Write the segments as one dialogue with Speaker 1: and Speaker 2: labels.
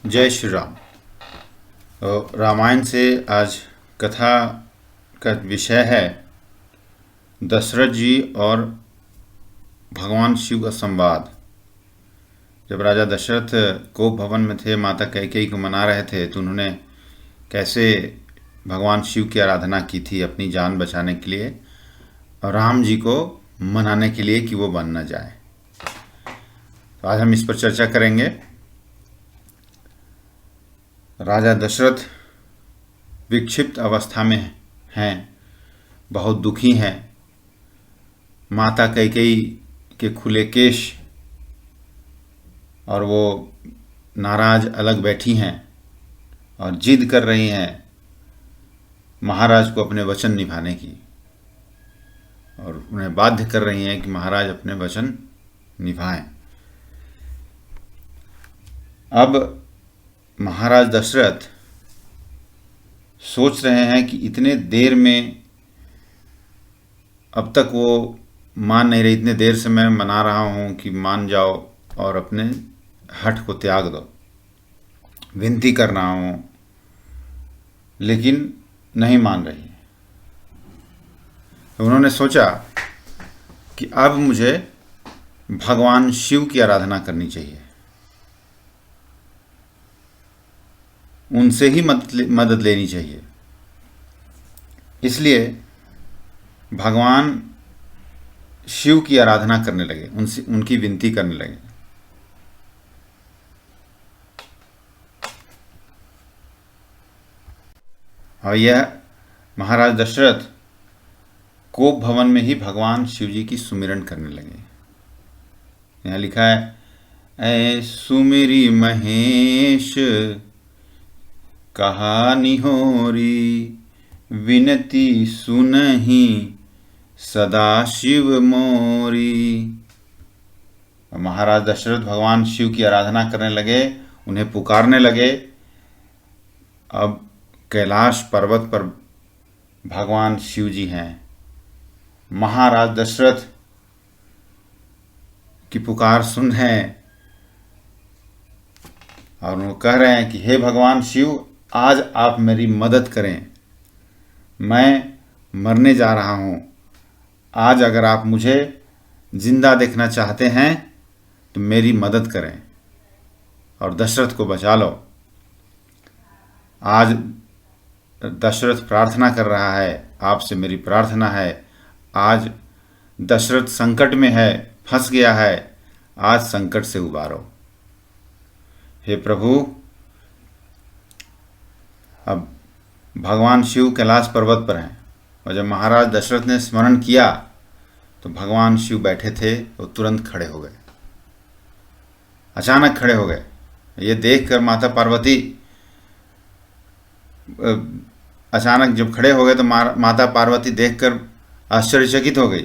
Speaker 1: जय श्री राम। रामायण से आज कथा का विषय है दशरथ जी और भगवान शिव का संवाद। जब राजा दशरथ कोप भवन में थे, माता कैकेयी को मना रहे थे, तो उन्होंने कैसे भगवान शिव की आराधना की थी अपनी जान बचाने के लिए और राम जी को मनाने के लिए कि वो बन न जाए। तो आज हम इस पर चर्चा करेंगे। राजा दशरथ विक्षिप्त अवस्था में हैं, बहुत दुखी हैं। माता कैकेयी के खुले केश और वो नाराज अलग बैठी हैं और जिद कर रही हैं महाराज को अपने वचन निभाने की, और उन्हें बाध्य कर रही हैं कि महाराज अपने वचन निभाएं। अब महाराज दशरथ सोच रहे हैं कि इतने देर में अब तक वो मान नहीं रही, इतने देर से मैं मना रहा हूँ कि मान जाओ और अपने हठ को त्याग दो, विनती कर रहा हूँ, लेकिन नहीं मान रही। तो उन्होंने सोचा कि अब मुझे भगवान शिव की आराधना करनी चाहिए, उनसे ही मदद लेनी चाहिए। इसलिए भगवान शिव की आराधना करने लगे, उनसे उनकी विनती करने लगे। और यह महाराज दशरथ कोप भवन में ही भगवान शिव जी की सुमिरन करने लगे। यहाँ लिखा है, ऐ सुमिरी महेश कहा निहोरी, विनती सुनहि सदा शिव मोरी। महाराज दशरथ भगवान शिव की आराधना करने लगे, उन्हें पुकारने लगे। अब कैलाश पर्वत पर भगवान शिव जी हैं। महाराज दशरथ की पुकार सुन रहे हैं और वो कह रहे हैं कि हे भगवान शिव, आज आप मेरी मदद करें, मैं मरने जा रहा हूँ। आज अगर आप मुझे जिंदा देखना चाहते हैं तो मेरी मदद करें और दशरथ को बचा लो। आज दशरथ प्रार्थना कर रहा है, आपसे मेरी प्रार्थना है। आज दशरथ संकट में है, फंस गया है, आज संकट से उबारो हे प्रभु। अब भगवान शिव कैलाश पर्वत पर हैं और जब महाराज दशरथ ने स्मरण किया तो भगवान शिव बैठे थे, वो तुरंत खड़े हो गए, अचानक खड़े हो गए। ये देखकर माता पार्वती अचानक जब खड़े हो गए तो माता पार्वती देखकर आश्चर्यचकित हो गई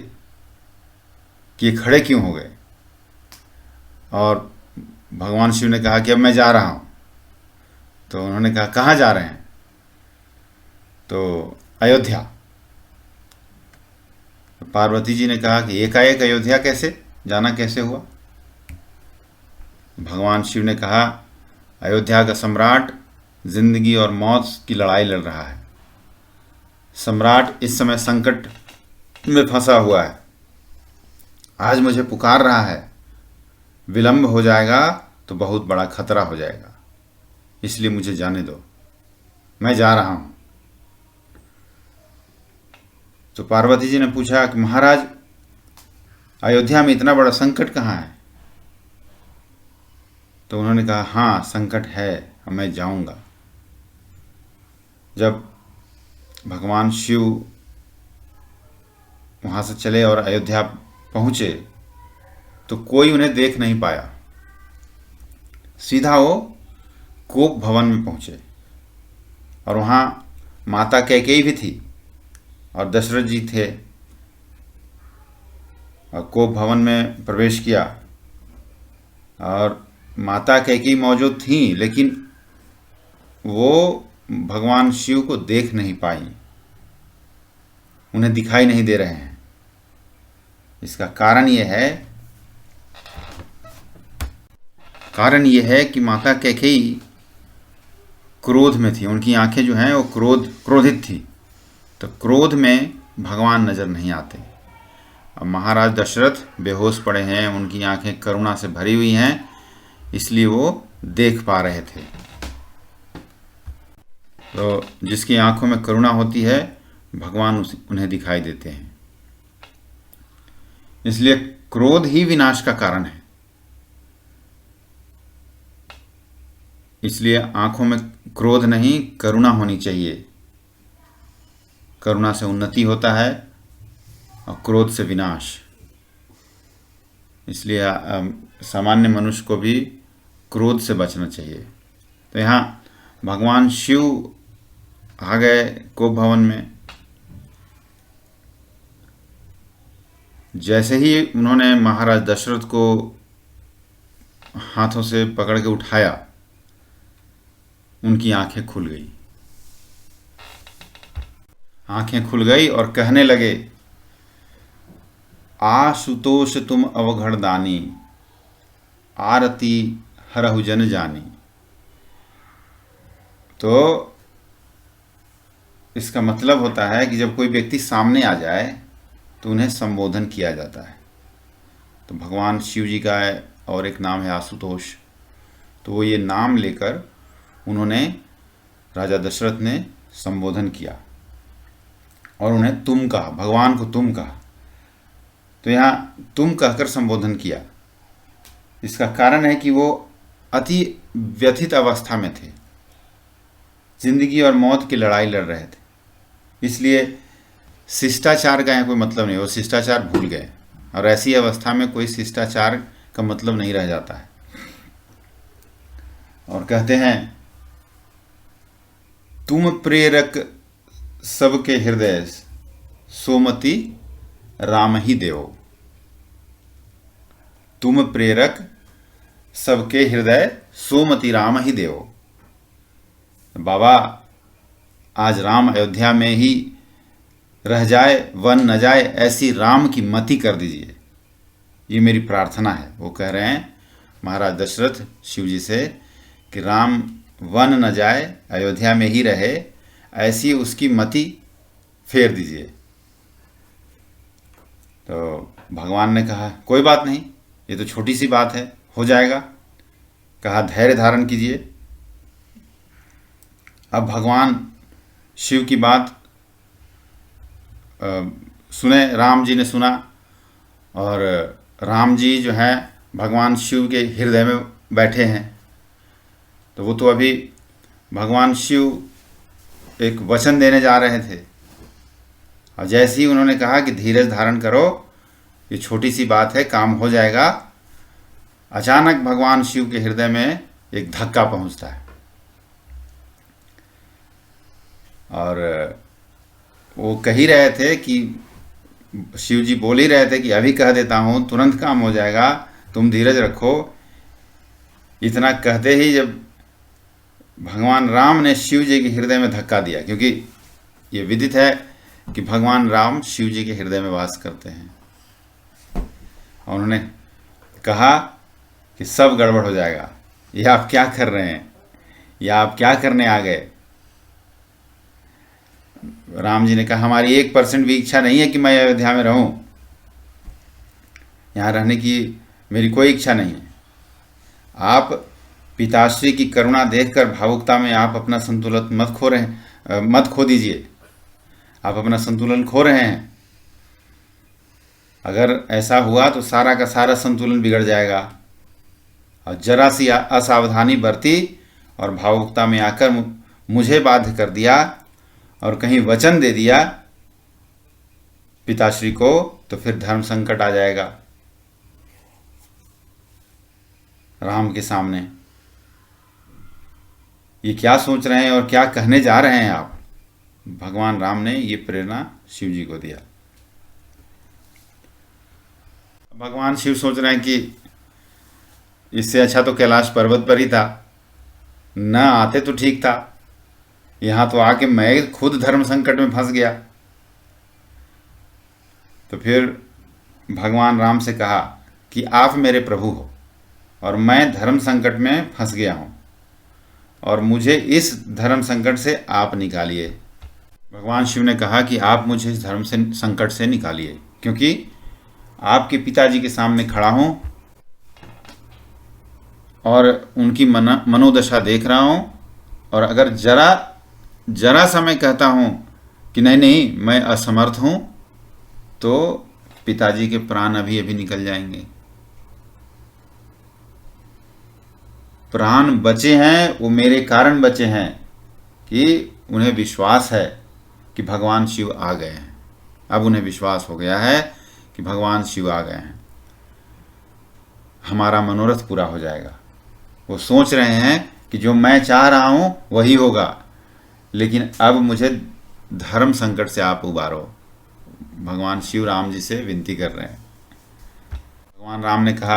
Speaker 1: कि ये खड़े क्यों हो गए। और भगवान शिव ने कहा कि अब मैं जा रहा हूँ। तो उन्होंने कहा कहाँ जा रहे हैं? तो अयोध्या। पार्वती जी ने कहा कि एकाएक अयोध्या कैसे जाना, कैसे हुआ? भगवान शिव ने कहा, अयोध्या का सम्राट जिंदगी और मौत की लड़ाई लड़ रहा है। सम्राट इस समय संकट में फंसा हुआ है, आज मुझे पुकार रहा है, विलंब हो जाएगा तो बहुत बड़ा खतरा हो जाएगा, इसलिए मुझे जाने दो, मैं जा रहा हूं। तो पार्वती जी ने पूछा कि महाराज, अयोध्या में इतना बड़ा संकट कहाँ है? तो उन्होंने कहा हाँ संकट है, मैं जाऊंगा। जब भगवान शिव वहां से चले और अयोध्या पहुंचे तो कोई उन्हें देख नहीं पाया। सीधा वो कोप भवन में पहुंचे और वहां माता कैकेयी भी थी और दशरथ जी थे। और कोप भवन में प्रवेश किया और माता कैकेयी मौजूद थी, लेकिन वो भगवान शिव को देख नहीं पाई, उन्हें दिखाई नहीं दे रहे हैं। इसका कारण यह है कारण यह है कि माता कैकेयी क्रोध में थी, उनकी आंखें जो हैं वो क्रोधित थी। तो क्रोध में भगवान नजर नहीं आते। अब महाराज दशरथ बेहोश पड़े हैं, उनकी आंखें करुणा से भरी हुई हैं, इसलिए वो देख पा रहे थे। तो जिसकी आंखों में करुणा होती है भगवान उन्हें दिखाई देते हैं। इसलिए क्रोध ही विनाश का कारण है। इसलिए आंखों में क्रोध नहीं, करुणा होनी चाहिए। करुणा से उन्नति होता है और क्रोध से विनाश। इसलिए सामान्य मनुष्य को भी क्रोध से बचना चाहिए। तो यहाँ भगवान शिव आ गए कोप भवन में। जैसे ही उन्होंने महाराज दशरथ को हाथों से पकड़ के उठाया, उनकी आंखें खुल गई। आंखें खुल गई और कहने लगे, आशुतोष तुम अवघड़दानी, आरती हरहु जन जानी। तो इसका मतलब होता है कि जब कोई व्यक्ति सामने आ जाए तो उन्हें संबोधन किया जाता है। तो भगवान शिव जी का है और एक नाम है आशुतोष। तो वो ये नाम लेकर उन्होंने, राजा दशरथ ने संबोधन किया और उन्हें तुम कहा, भगवान को तुम कहा। तो यहाँ तुम कहकर संबोधन किया। इसका कारण है कि वो अति व्यथित अवस्था में थे, जिंदगी और मौत की लड़ाई लड़ रहे थे। इसलिए शिष्टाचार का यहाँ कोई मतलब नहीं, वो शिष्टाचार भूल गए। और ऐसी अवस्था में कोई शिष्टाचार का मतलब नहीं रह जाता है। और कहते हैं, तुम प्रेरक सबके हृदय, सोमति राम ही देव। तुम प्रेरक सबके हृदय, सोमति राम ही देव। बाबा, आज राम अयोध्या में ही रह जाए, वन न जाए, ऐसी राम की मति कर दीजिए, ये मेरी प्रार्थना है। वो कह रहे हैं महाराज दशरथ शिव जी से कि राम वन न जाए, अयोध्या में ही रहे, ऐसी उसकी मति फेर दीजिए। तो भगवान ने कहा, कोई बात नहीं, ये तो छोटी सी बात है, हो जाएगा। कहा, धैर्य धारण कीजिए। अब भगवान शिव की बात सुने, राम जी ने सुना। और राम जी जो हैं भगवान शिव के हृदय में बैठे हैं। तो वो तो अभी भगवान शिव एक वचन देने जा रहे थे, और जैसे ही उन्होंने कहा कि धीरज धारण करो, ये छोटी सी बात है, काम हो जाएगा, अचानक भगवान शिव के हृदय में एक धक्का पहुंचता है। और वो कह ही रहे थे कि शिव जी बोल ही रहे थे कि अभी कह देता हूँ, तुरंत काम हो जाएगा, तुम धीरज रखो। इतना कहते ही जब भगवान राम ने शिव जी के हृदय में धक्का दिया, क्योंकि ये विदित है कि भगवान राम शिव जी के हृदय में वास करते हैं, और उन्होंने कहा कि सब गड़बड़ हो जाएगा, ये आप क्या कर रहे हैं, या आप क्या करने आ गए। राम जी ने कहा, हमारी 1% भी इच्छा नहीं है कि मैं अयोध्या में रहूं, यहाँ रहने की मेरी कोई इच्छा नहीं है। आप पिताश्री की करुणा देखकर भावुकता में आप अपना संतुलन मत खो दीजिए, आप अपना संतुलन खो रहे हैं। अगर ऐसा हुआ तो सारा का सारा संतुलन बिगड़ जाएगा। और जरा सी असावधानी बरती और भावुकता में आकर मुझे बाध्य कर दिया और कहीं वचन दे दिया पिताश्री को, तो फिर धर्म संकट आ जाएगा राम के सामने। ये क्या सोच रहे हैं और क्या कहने जा रहे हैं आप। भगवान राम ने ये प्रेरणा शिव जी को दिया। भगवान शिव सोच रहे हैं कि इससे अच्छा तो कैलाश पर्वत पर ही था, न आते तो ठीक था, यहाँ तो आके मैं खुद धर्म संकट में फंस गया। तो फिर भगवान राम से कहा कि आप मेरे प्रभु हो और मैं धर्म संकट में फंस गया हूँ, और मुझे इस धर्म संकट से आप निकालिए। भगवान शिव ने कहा कि आप मुझे इस धर्म से संकट से निकालिए, क्योंकि आपके पिताजी के सामने खड़ा हूं और उनकी मनोदशा देख रहा हूं, और अगर जरा सा मैं कहता हूं कि नहीं नहीं मैं असमर्थ हूं, तो पिताजी के प्राण अभी अभी निकल जाएंगे। प्राण बचे हैं वो मेरे कारण बचे हैं कि उन्हें विश्वास है कि भगवान शिव आ गए हैं। अब उन्हें विश्वास हो गया है कि भगवान शिव आ गए हैं, हमारा मनोरथ पूरा हो जाएगा। वो सोच रहे हैं कि जो मैं चाह रहा हूं वही होगा, लेकिन अब मुझे धर्म संकट से आप उबारो। भगवान शिव राम जी से विनती कर रहे हैं। भगवान राम ने कहा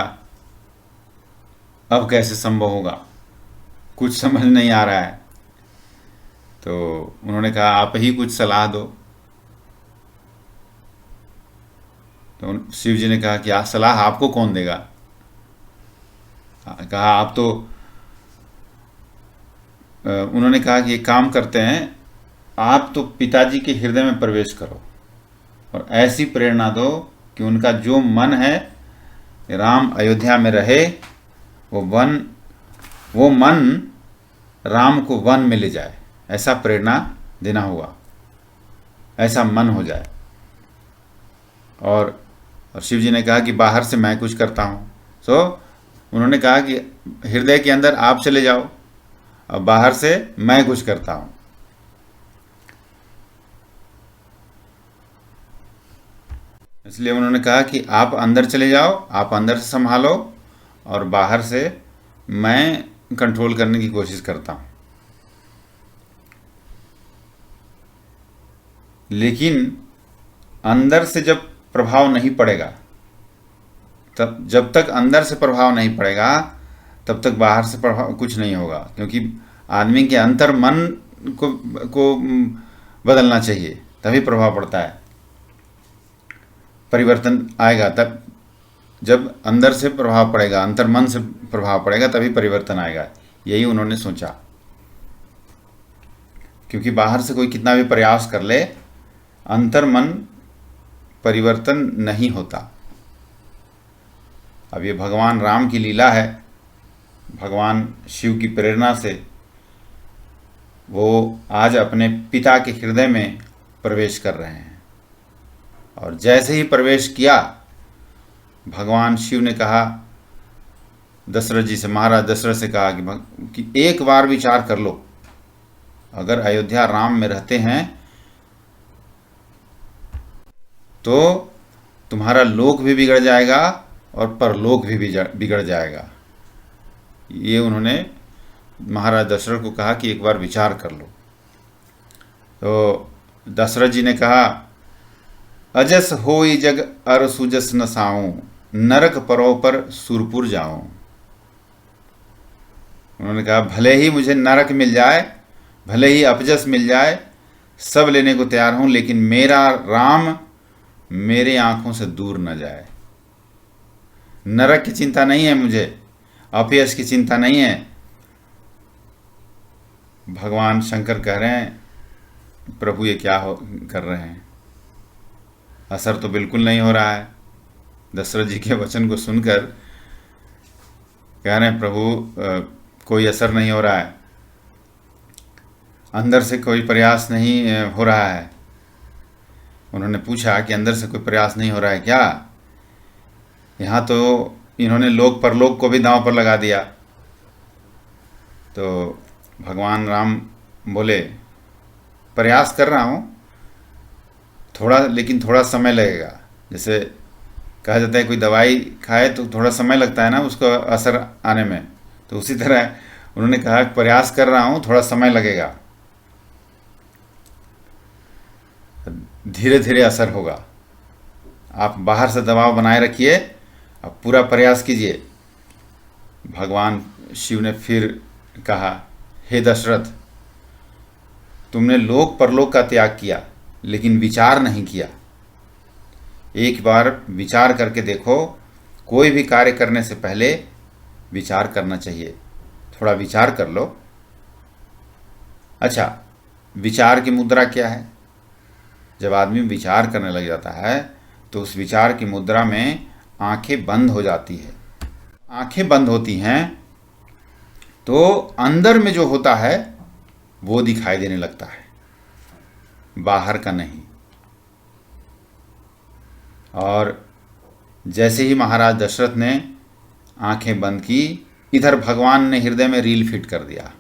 Speaker 1: अब कैसे संभव होगा, कुछ समझ नहीं आ रहा है। तो उन्होंने कहा आप ही कुछ सलाह दो। तो शिव जी ने कहा कि सलाह आपको कौन देगा। कहा आप तो उन्होंने कहा कि एक काम करते हैं, आप तो पिताजी के हृदय में प्रवेश करो और ऐसी प्रेरणा दो कि उनका जो मन है राम अयोध्या में रहे, वो मन राम को वन में ले जाए, ऐसा प्रेरणा देना होगा, ऐसा मन हो जाए। और शिव जी ने कहा कि बाहर से मैं कुछ करता हूँ। सो उन्होंने कहा कि हृदय के अंदर आप चले जाओ और बाहर से मैं कुछ करता हूँ। इसलिए उन्होंने कहा कि आप अंदर चले जाओ, आप अंदर से संभालो और बाहर से मैं कंट्रोल करने की कोशिश करता हूँ। लेकिन अंदर से जब प्रभाव नहीं पड़ेगा, तब जब तक अंदर से प्रभाव नहीं पड़ेगा तब तक बाहर से प्रभाव कुछ नहीं होगा, क्योंकि आदमी के अंतर मन को बदलना चाहिए, तभी प्रभाव पड़ता है, परिवर्तन आएगा। तब जब अंदर से प्रभाव पड़ेगा, अंतर मन से प्रभाव पड़ेगा, तभी परिवर्तन आएगा। यही उन्होंने सोचा, क्योंकि बाहर से कोई कितना भी प्रयास कर ले, अंतर मन परिवर्तन नहीं होता। अब ये भगवान राम की लीला है। भगवान शिव की प्रेरणा से वो आज अपने पिता के हृदय में प्रवेश कर रहे हैं, और जैसे ही प्रवेश किया, भगवान शिव ने कहा दशरथ जी से, महाराज दशरथ से कहा कि एक बार विचार कर लो, अगर अयोध्या राम में रहते हैं तो तुम्हारा लोक भी बिगड़ जाएगा और परलोक भी बिगड़ जाएगा। ये उन्होंने महाराज दशरथ को कहा कि एक बार विचार कर लो। तो दशरथ जी ने कहा अजस होई जग अर सुजस न साऊं, नरक परो पर सुरपुर जाऊं। उन्होंने कहा भले ही मुझे नरक मिल जाए, भले ही अपजस मिल जाए, सब लेने को तैयार हूं, लेकिन मेरा राम मेरे आंखों से दूर न जाए। नरक की चिंता नहीं है मुझे, अपयश की चिंता नहीं है। भगवान शंकर कह रहे हैं प्रभु ये क्या कर रहे हैं, असर तो बिल्कुल नहीं हो रहा है। दशरथ जी के वचन को सुनकर कह रहे हैं प्रभु कोई असर नहीं हो रहा है, अंदर से कोई प्रयास नहीं हो रहा है। उन्होंने पूछा कि अंदर से कोई प्रयास नहीं हो रहा है क्या? यहाँ तो इन्होंने लोक परलोक को भी दांव पर लगा दिया। तो भगवान राम बोले प्रयास कर रहा हूँ थोड़ा, लेकिन थोड़ा समय लगेगा। जैसे कहा जाता है कोई दवाई खाए तो थोड़ा समय लगता है ना उसको असर आने में, तो उसी तरह उन्होंने कहा प्रयास कर रहा हूँ, थोड़ा समय लगेगा, धीरे धीरे असर होगा। आप बाहर से दबाव बनाए रखिए, अब पूरा प्रयास कीजिए। भगवान शिव ने फिर कहा हे दशरथ, तुमने लोक परलोक का त्याग किया लेकिन विचार नहीं किया। एक बार विचार करके देखो, कोई भी कार्य करने से पहले विचार करना चाहिए। थोड़ा विचार कर लो अच्छा, विचार की मुद्रा क्या है? जब आदमी विचार करने लग जाता है तो उस विचार की मुद्रा में आंखें बंद हो जाती है। आंखें बंद होती हैं तो अंदर में जो होता है वो दिखाई देने लगता है, बाहर का नहीं। और जैसे ही महाराज दशरथ ने आंखें बंद की, इधर भगवान ने हृदय में रील फिट कर दिया।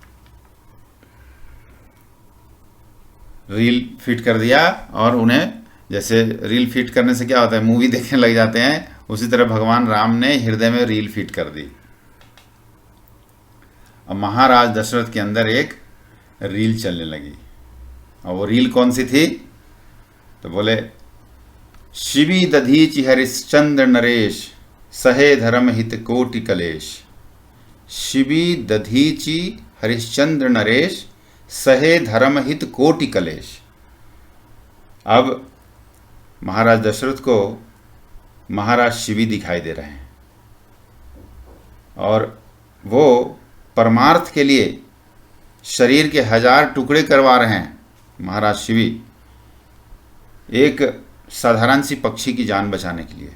Speaker 1: रील फिट कर दिया, और उन्हें, जैसे रील फिट करने से क्या होता है, मूवी देखने लग जाते हैं, उसी तरह भगवान राम ने हृदय में रील फिट कर दी। अब महाराज दशरथ के अंदर एक रील चलने लगी। और वो रील कौन सी थी? तो बोले, शिवी दधीचि हरिश्चंद्र नरेश, सहे धर्म हित कोटि कलेश। शिवी दधीचि हरिश्चंद्र नरेश, सहे धर्म हित कोटि कलेश। अब महाराज दशरथ को महाराज शिवी दिखाई दे रहे हैं, और वो परमार्थ के लिए शरीर के 1000 टुकड़े करवा रहे हैं। महाराज शिवी एक साधारण सी पक्षी की जान बचाने के लिए,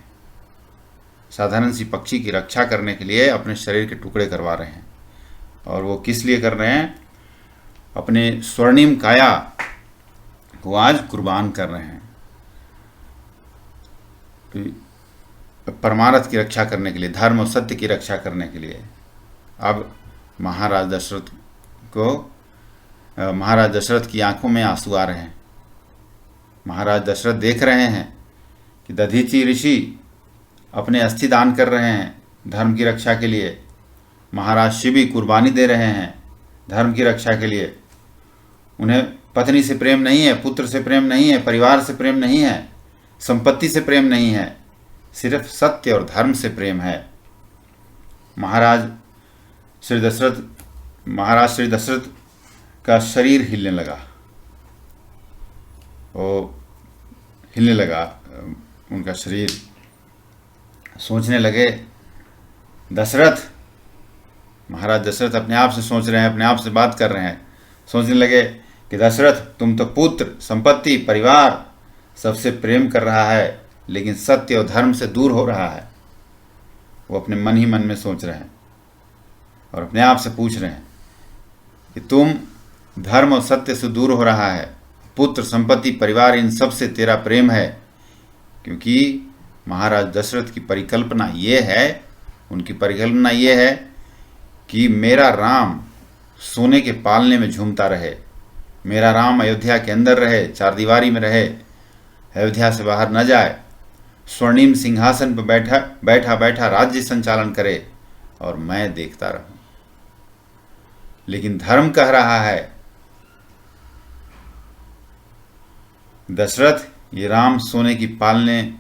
Speaker 1: साधारण सी पक्षी की रक्षा करने के लिए अपने शरीर के टुकड़े करवा रहे हैं। और वो किस लिए कर रहे हैं? अपने स्वर्णिम काया को आज कुर्बान कर रहे हैं, परमार्थ की रक्षा करने के लिए, धर्म और सत्य की रक्षा करने के लिए। अब महाराज दशरथ की आंखों में आंसू आ रहे हैं। महाराज दशरथ देख रहे हैं कि दधीचि ऋषि अपने अस्थि दान कर रहे हैं धर्म की रक्षा के लिए। महाराज शिवी कुर्बानी दे रहे हैं धर्म की रक्षा के लिए। उन्हें पत्नी से प्रेम नहीं है, पुत्र से प्रेम नहीं है, परिवार से प्रेम नहीं है, संपत्ति से प्रेम नहीं है, सिर्फ सत्य और धर्म से प्रेम है। महाराज श्री दशरथ का शरीर हिलने लगा, वो हिलने लगा उनका शरीर। सोचने लगे दशरथ, महाराज दशरथ अपने आप से सोच रहे हैं, अपने आप से बात कर रहे हैं। सोचने लगे कि दशरथ, तुम तो पुत्र, संपत्ति, परिवार सबसे प्रेम कर रहा है, लेकिन सत्य और धर्म से दूर हो रहा है। वो अपने मन ही मन में सोच रहे हैं और अपने आप से पूछ रहे हैं कि तुम धर्म और सत्य से दूर हो रहा है, पुत्र, संपत्ति, परिवार, इन सब से तेरा प्रेम है। क्योंकि महाराज दशरथ की परिकल्पना ये है, उनकी परिकल्पना ये है कि मेरा राम सोने के पालने में झूमता रहे, मेरा राम अयोध्या के अंदर रहे, चारदीवारी में रहे, अयोध्या से बाहर न जाए, स्वर्णिम सिंहासन पर बैठा बैठा राज्य संचालन करे और मैं देखता रहूं। लेकिन धर्म कह रहा है, दशरथ, ये राम सोने की पालने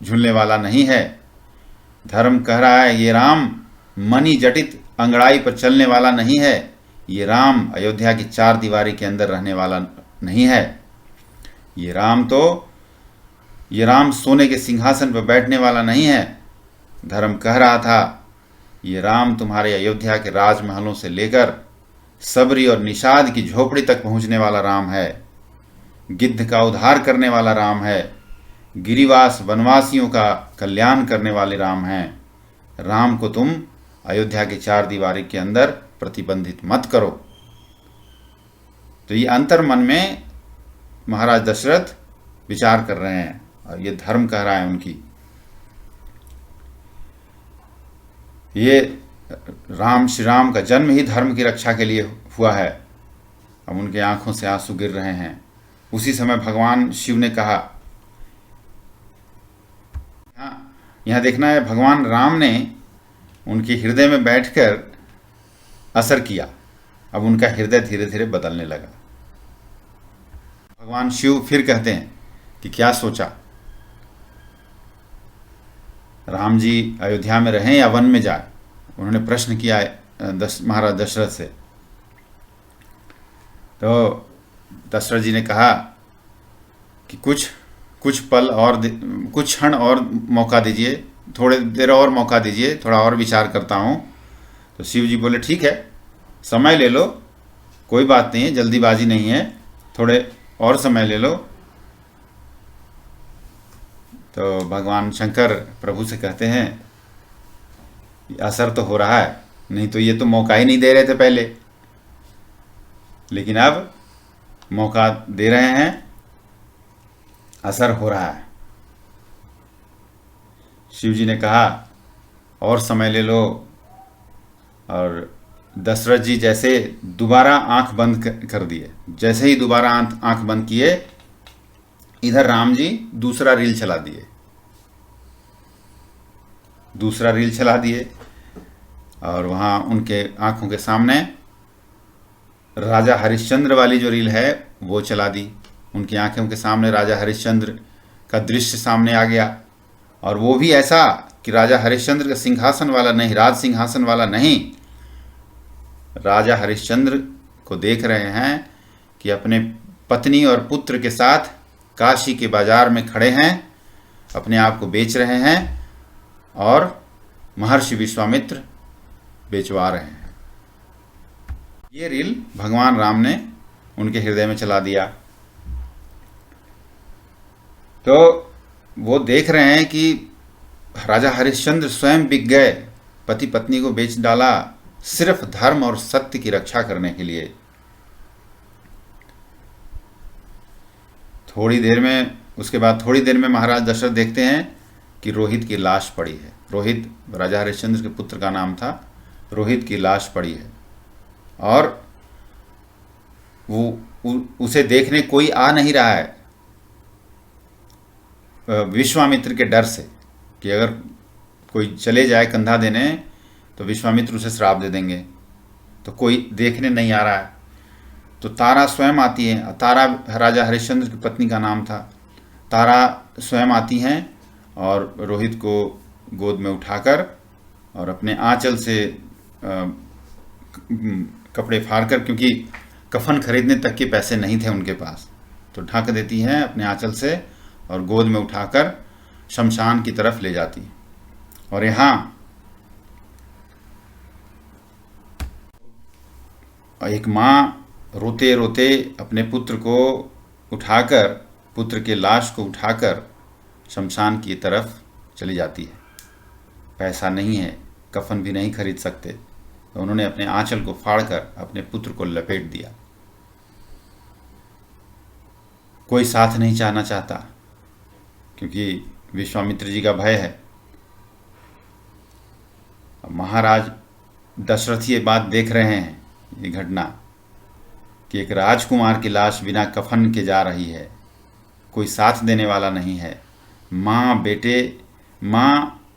Speaker 1: झूलने वाला नहीं है। धर्म कह रहा है, ये राम मणि जटित अंगड़ाई पर चलने वाला नहीं है, ये राम अयोध्या की 4 दीवारी के अंदर रहने वाला नहीं है। ये राम सोने के सिंहासन पर बैठने वाला नहीं है। धर्म कह रहा था, ये राम तुम्हारे अयोध्या के राजमहलों से लेकर सबरी और निषाद की झोपड़ी तक पहुंचने वाला राम है, गिद्ध का उद्धार करने वाला राम है, गिरिवास वनवासियों का कल्याण करने वाले राम हैं। राम को तुम अयोध्या के 4 दीवारी के अंदर प्रतिबंधित मत करो। तो ये अंतर मन में महाराज दशरथ विचार कर रहे हैं, और ये धर्म कह रहा है उनकी। ये श्री राम का जन्म ही धर्म की रक्षा के लिए हुआ है। अब उनके आंखों से आंसू गिर रहे हैं। उसी समय भगवान शिव ने कहा, यहाँ देखना है, भगवान राम ने उनके हृदय में बैठकर असर किया। अब उनका हृदय धीरे धीरे बदलने लगा। भगवान शिव फिर कहते हैं कि क्या सोचा, राम जी अयोध्या में रहें या वन में जाए? उन्होंने प्रश्न किया महाराज दशरथ से। तो दशरथ जी ने कहा कि कुछ पल और, कुछ क्षण और मौका दीजिए, थोड़े देर और मौका दीजिए, थोड़ा और विचार करता हूँ। तो शिव जी बोले, ठीक है, समय ले लो, कोई बात नहीं है, जल्दीबाजी नहीं है, थोड़े और समय ले लो। तो भगवान शंकर प्रभु से कहते हैं असर तो हो रहा है, नहीं तो ये तो मौका ही नहीं दे रहे थे पहले, लेकिन अब मौका दे रहे हैं, असर हो रहा है। शिव जी ने कहा और समय ले लो, और दशरथ जी जैसे दोबारा आंख बंद कर दिए। जैसे ही दोबारा आंख बंद किए, इधर राम जी दूसरा रील चला दिए, और वहाँ उनके आंखों के सामने राजा हरिश्चंद्र वाली जो रील है वो चला दी। उनकी आंखों के सामने राजा हरिश्चंद्र का दृश्य सामने आ गया, और वो भी ऐसा कि राजा हरिश्चंद्र का सिंहासन वाला नहीं, राज सिंहासन वाला नहीं। राजा हरिश्चंद्र को देख रहे हैं कि अपने पत्नी और पुत्र के साथ काशी के बाजार में खड़े हैं, अपने आप को बेच रहे हैं, और महर्षि विश्वामित्र बेचवा रहे हैं। ये रील भगवान राम ने उनके हृदय में चला दिया। तो वो देख रहे हैं कि राजा हरिश्चंद्र स्वयं बिक गए, पति पत्नी को बेच डाला सिर्फ धर्म और सत्य की रक्षा करने के लिए। उसके बाद थोड़ी देर में महाराज दशरथ देखते हैं कि रोहित की लाश पड़ी है। रोहित राजा हरिश्चंद्र के पुत्र का नाम था। रोहित की लाश पड़ी है, और वो उसे देखने कोई आ नहीं रहा है, विश्वामित्र के डर से कि अगर कोई चले जाए कंधा देने तो विश्वामित्र उसे श्राप दे देंगे, तो कोई देखने नहीं आ रहा है। तो तारा स्वयं आती है। तारा राजा हरिश्चंद्र की पत्नी का नाम था। तारा स्वयं आती हैं और रोहित को गोद में उठाकर और अपने आंचल से कपड़े फाड़कर, क्योंकि कफन खरीदने तक के पैसे नहीं थे उनके पास, तो ढक देती हैं अपने आंचल से और गोद में उठाकर शमशान की तरफ ले जाती। और यहाँ एक माँ रोते रोते अपने पुत्र को उठाकर, पुत्र के लाश को उठाकर शमशान की तरफ चली जाती है। पैसा नहीं है, कफन भी नहीं खरीद सकते, तो उन्होंने अपने आंचल को फाड़कर अपने पुत्र को लपेट दिया। कोई साथ नहीं जाना चाहता, क्योंकि विश्वामित्र जी का भय है। महाराज दशरथ ये बात देख रहे हैं, ये घटना, कि एक राजकुमार की लाश बिना कफन के जा रही है, कोई साथ देने वाला नहीं है।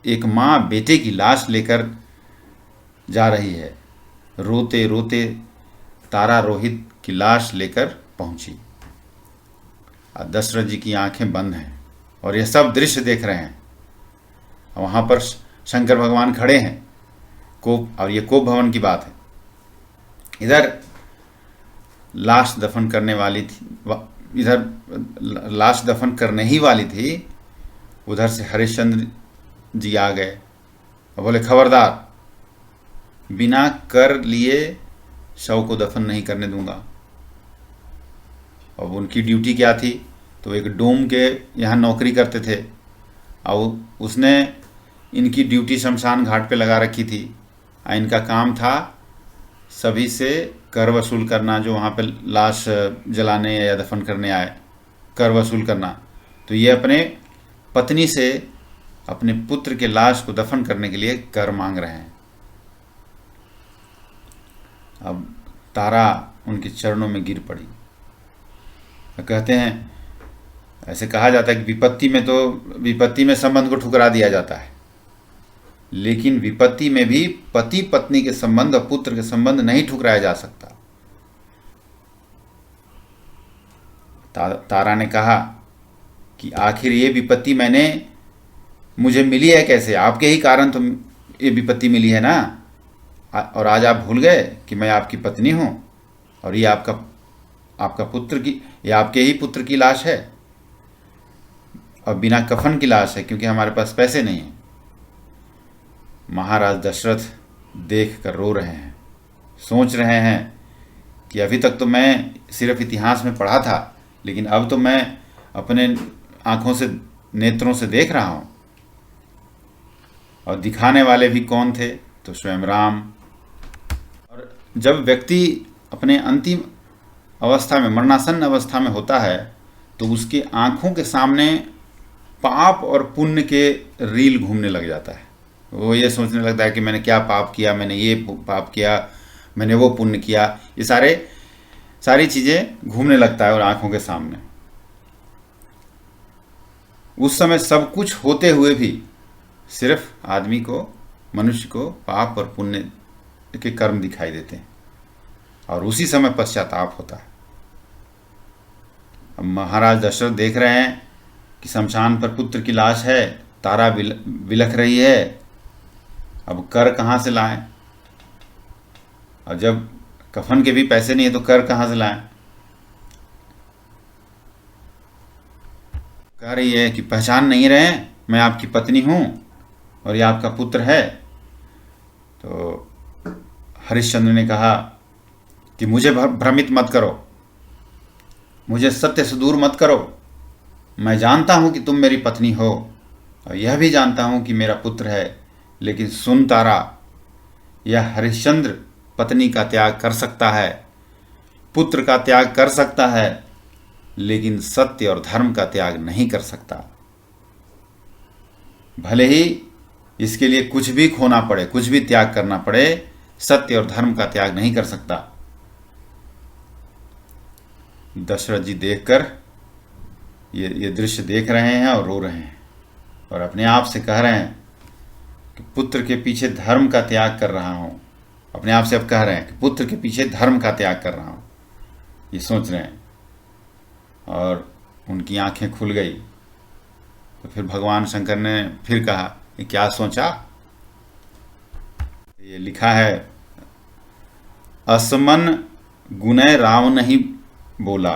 Speaker 1: एक माँ बेटे की लाश लेकर जा रही है। रोते रोते तारा रोहित की लाश लेकर पहुंची। दशरथ जी की आंखें बंद हैं और यह सब दृश्य देख रहे हैं। वहाँ पर शंकर भगवान खड़े हैं, और ये कोप भवन की बात है। इधर लाश दफन करने वाली थी, इधर लाश दफन करने ही वाली थी, उधर से हरिश्चंद्र जी आ गए और बोले खबरदार, बिना कर लिए शव को दफन नहीं करने दूंगा। अब उनकी ड्यूटी क्या थी, तो एक डोम के यहाँ नौकरी करते थे, और उसने इनकी ड्यूटी शमशान घाट पे लगा रखी थी। इनका काम था सभी से कर वसूल करना, जो वहाँ पे लाश जलाने या दफन करने आए, कर वसूल करना। तो ये अपने पत्नी से अपने पुत्र के लाश को दफन करने के लिए कर मांग रहे हैं। अब तारा उनके चरणों में गिर पड़ी। कहते हैं, ऐसे कहा जाता है कि विपत्ति में संबंध को ठुकरा दिया जाता है, लेकिन विपत्ति में भी पति पत्नी के संबंध और पुत्र के संबंध नहीं ठुकराया जा सकता। तारा ने कहा कि आखिर ये विपत्ति मुझे मिली है कैसे? आपके ही कारण तो ये विपत्ति मिली है ना, और आज आप भूल गए कि मैं आपकी पत्नी हूँ, और ये आपका पुत्र की, ये आपके ही पुत्र की लाश है, और बिना कफन की लाश है, क्योंकि हमारे पास पैसे नहीं हैं। महाराज दशरथ देख कर रो रहे हैं, सोच रहे हैं कि अभी तक तो मैं सिर्फ इतिहास में पढ़ा था, लेकिन अब तो मैं अपने आँखों से, नेत्रों से देख रहा हूँ। और दिखाने वाले भी कौन थे? तो स्वयं राम। और जब व्यक्ति अपने अंतिम अवस्था में, मरणासन्न अवस्था में होता है, तो उसकी आँखों के सामने पाप और पुण्य के रील घूमने लग जाता है। वो ये सोचने लगता है कि मैंने क्या पाप किया, मैंने ये पाप किया, मैंने वो पुण्य किया। ये सारी चीज़ें घूमने लगता है और आँखों के सामने। उस समय सब कुछ होते हुए भी सिर्फ आदमी को, मनुष्य को पाप और पुण्य के कर्म दिखाई देते हैं, और उसी समय पश्चाताप होता है। अब महाराज दशरथ देख रहे हैं कि शमशान पर पुत्र की लाश है, तारा बिलख रही है, अब कर कहाँ से लाएं? और जब कफन के भी पैसे नहीं है तो कर कहाँ से लाएं? कह रही है कि पहचान नहीं रहे, मैं आपकी पत्नी हूँ और ये आपका पुत्र है। तो हरिश्चंद्र ने कहा कि मुझे भ्रमित मत करो, मुझे सत्य से दूर मत करो। मैं जानता हूँ कि तुम मेरी पत्नी हो, और यह भी जानता हूँ कि मेरा पुत्र है, लेकिन सुन तारा, यह हरिश्चंद्र पत्नी का त्याग कर सकता है, पुत्र का त्याग कर सकता है, लेकिन सत्य और धर्म का त्याग नहीं कर सकता। भले ही इसके लिए कुछ भी खोना पड़े, कुछ भी त्याग करना पड़े, सत्य और धर्म का त्याग नहीं कर सकता। दशरथ जी देखकर ये दृश्य देख रहे हैं और रो रहे हैं, और अपने आप से कह रहे हैं कि पुत्र के पीछे धर्म का त्याग कर रहा हूँ। अपने आप से अब कह रहे हैं कि पुत्र के पीछे धर्म का त्याग कर रहा हूँ, ये सोच रहे हैं। और उनकी आंखें खुल गई। तो फिर भगवान शंकर ने फिर कहा, ये क्या सोचा? ये लिखा है, असमन गुनय राव नहीं बोला,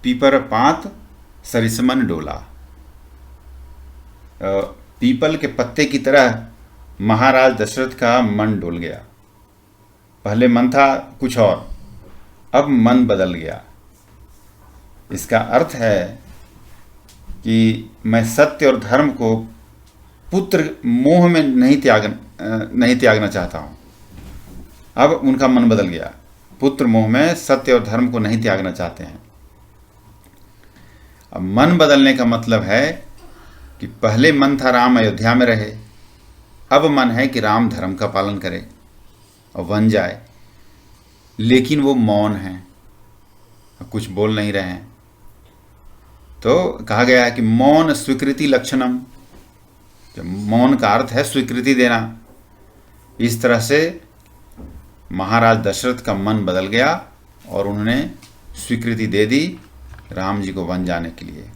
Speaker 1: पीपर पात सरिसमन डोला। पीपल के पत्ते की तरह महाराज दशरथ का मन डोल गया। पहले मन था कुछ और, अब मन बदल गया। इसका अर्थ है कि मैं सत्य और धर्म को पुत्र मोह में नहीं त्यागना चाहता हूँ। अब उनका मन बदल गया, पुत्र मोह में सत्य और धर्म को नहीं त्यागना चाहते हैं। अब मन बदलने का मतलब है कि पहले मन था राम अयोध्या में रहे, अब मन है कि राम धर्म का पालन करे और वन जाए, लेकिन वो मौन हैं, कुछ बोल नहीं रहे हैं। तो कहा गया है कि मौन स्वीकृति लक्षणम, मौन का अर्थ है स्वीकृति देना। इस तरह से महाराज दशरथ का मन बदल गया और उन्होंने स्वीकृति दे दी राम जी को वन जाने के लिए।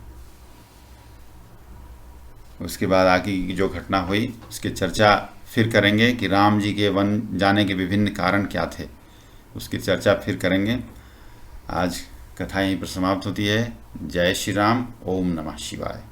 Speaker 1: उसके बाद आगे की जो घटना हुई उसकी चर्चा फिर करेंगे कि राम जी के वन जाने के विभिन्न कारण क्या थे, उसकी चर्चा फिर करेंगे। आज कथा यहीं पर समाप्त होती है। जय श्री राम। ओम नमः शिवाय।